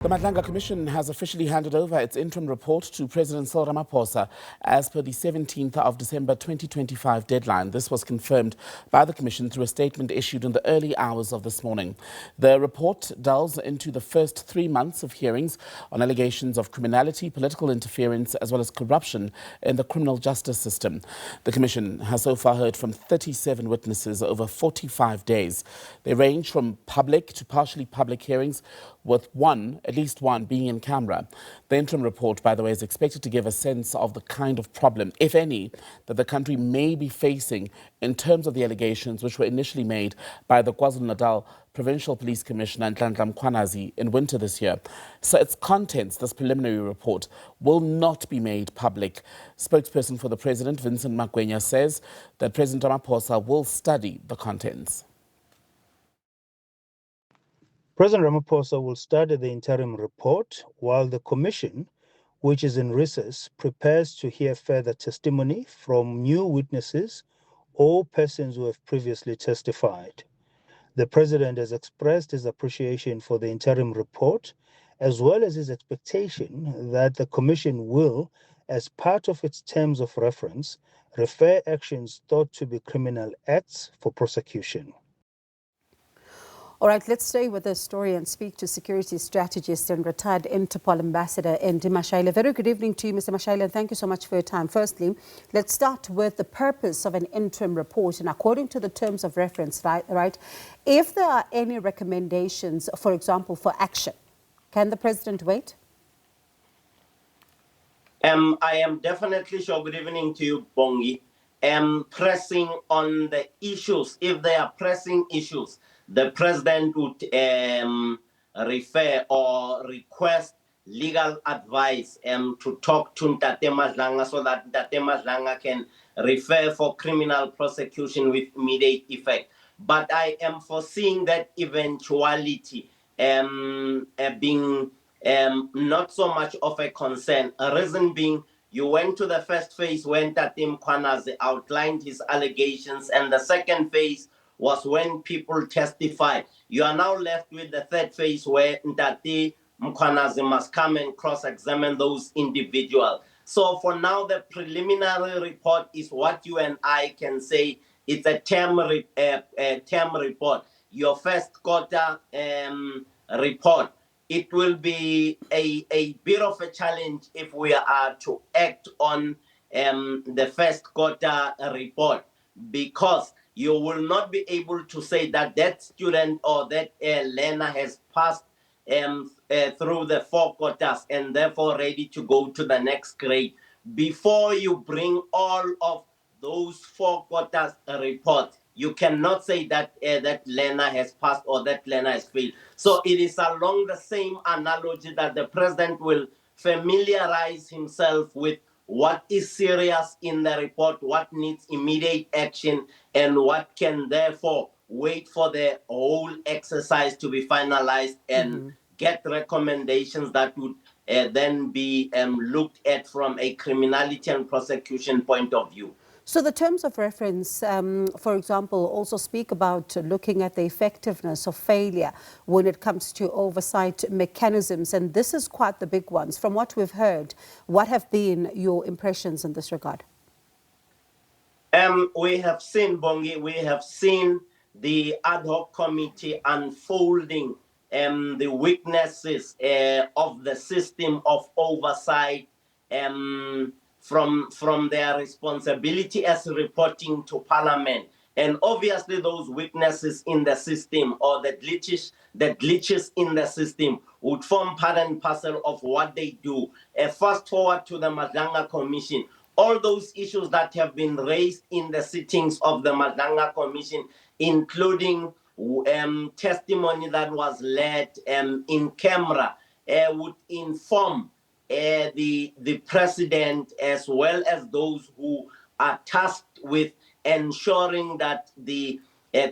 The Madlanga Commission has officially handed over its interim report to President Cyril Ramaphosa as per the 17th of December 2025 deadline. This was confirmed by the Commission through a statement issued in the early hours of this morning. The report delves into the first 3 months of hearings on allegations of criminality, political interference, as well as corruption in the criminal justice system. The Commission has so far heard from 37 witnesses over 45 days. They range from public to partially public hearings, with at least one being in camera. The interim report, by the way, is expected to give a sense of the kind of problem, if any, that the country may be facing in terms of the allegations which were initially made by the KwaZulu-Natal Provincial Police Commissioner Madlanga Commission in winter this year. So its contents, this preliminary report, will not be made public. Spokesperson for the President, Vincent Magwenya, says that President Ramaphosa will study the contents. President Ramaphosa will study the interim report while the Commission, which is in recess, prepares to hear further testimony from new witnesses or persons who have previously testified. The President has expressed his appreciation for the interim report, as well as his expectation that the Commission will, as part of its terms of reference, refer actions thought to be criminal acts for prosecution. All right, let's stay with this story and speak to security strategist and retired Interpol ambassador Andy Mashaile. Very good evening to you, Mr. Mashaile, and thank you so much for your time. Firstly, let's start with the purpose of an interim report. And according to the terms of reference, right, if there are any recommendations, for example, for action, can the president wait? I am definitely sure. Good evening to you, Bongi. Pressing on the issues, if there are pressing issues, the president would refer or request legal advice to talk to Ntate Madlanga so that Ntate Madlanga can refer for criminal prosecution with immediate effect. But I am foreseeing that eventuality being not so much of a concern. A reason being, you went to the first phase when Ntate Mkhwanazi outlined his allegations, and the second phase was when people testified. You are now left with the third phase where Ntate Mkhwanazi must come and cross-examine those individuals. So for now, the preliminary report is what you and I can say. It's a term report. Your first quarter report. It will be a bit of a challenge if we are to act on the first quarter report, because you will not be able to say that that student or that learner has passed through the 4 quarters and therefore ready to go to the next grade before you bring all of those 4 quarters report. You cannot say that that learner has passed or that learner has failed. So it is along the same analogy that the president will familiarize himself with what is serious in the report, what needs immediate action, and what can therefore wait for the whole exercise to be finalized and get recommendations that would then be looked at from a criminality and prosecution point of view. So the terms of reference, for example, also speak about looking at the effectiveness of failure when it comes to oversight mechanisms. And this is quite the big ones. From what we've heard, what have been your impressions in this regard? We have seen, Bongi, we have seen the ad hoc committee unfolding the weaknesses of the system of oversight from their responsibility as reporting to Parliament. And obviously those weaknesses in the system or the glitches in the system would form part and parcel of what they do. Fast forward to the Madlanga Commission. All those issues that have been raised in the sittings of the Madlanga Commission, including testimony that was led in camera, would inform the president, as well as those who are tasked with ensuring that the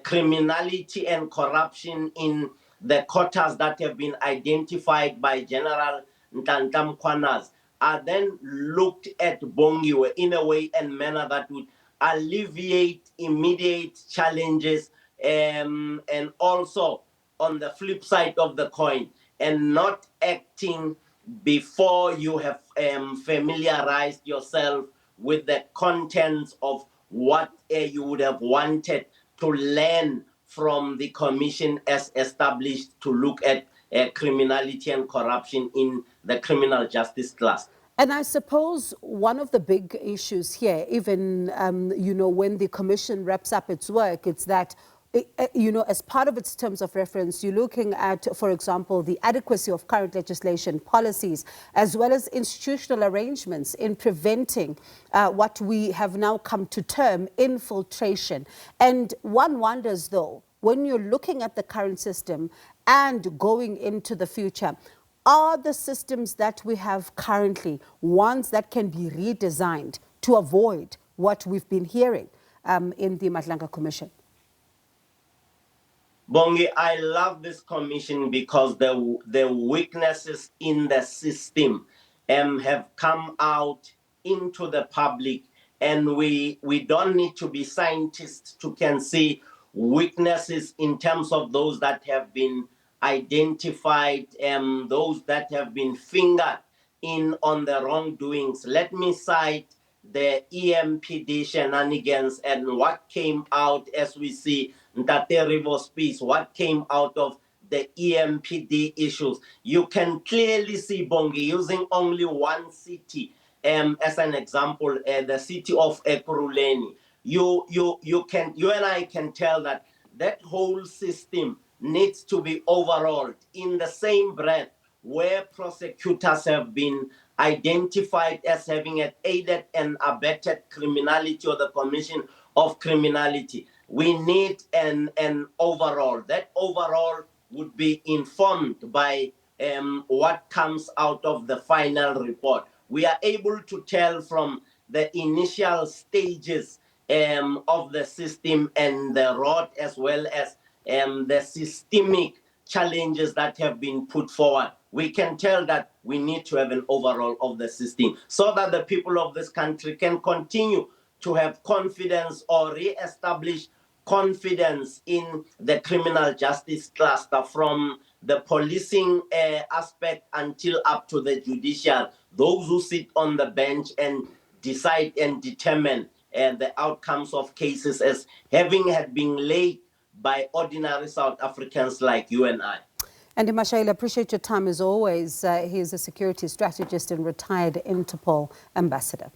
criminality and corruption in the quarters that have been identified by General Ntantam Mkhwanazi are then looked at Bongiwe in a way and manner that would alleviate immediate challenges, and also on the flip side of the coin, and not acting before you have familiarized yourself with the contents of what you would have wanted to learn from the commission as established to look at criminality and corruption in the criminal justice class. And I suppose one of the big issues here, even, when the commission wraps up its work, it's that, as part of its terms of reference, you're looking at, for example, the adequacy of current legislation, policies, as well as institutional arrangements in preventing what we have now come to term infiltration. And one wonders, though, when you're looking at the current system and going into the future, are the systems that we have currently ones that can be redesigned to avoid what we've been hearing in the Madlanga Commission? Bongi, I love this commission because the weaknesses in the system have come out into the public, and we don't need to be scientists to can see weaknesses in terms of those that have been identified, those that have been fingered in on the wrongdoings. Let me cite the EMPD shenanigans and what came out as we see Ntate Rivo's piece, what came out of the EMPD issues. You can clearly see, Bongi, using only one city as an example, the city of Ekurhuleni. You and I can tell that whole system needs to be overhauled. In the same breath, where prosecutors have been identified as having aided and abetted criminality or the commission of criminality, we need an overhaul. That overhaul would be informed by what comes out of the final report. We are able to tell from the initial stages of the system and the rot, as well as the systemic challenges that have been put forward. We can tell that we need to have an overhaul of the system so that the people of this country can continue to have confidence or re-establish confidence in the criminal justice cluster, from the policing aspect until up to the judicial, those who sit on the bench and decide and determine the outcomes of cases as having had been laid by ordinary South Africans like you and I. Andy Mashaile, appreciate your time as always. He is a security strategist and retired Interpol ambassador.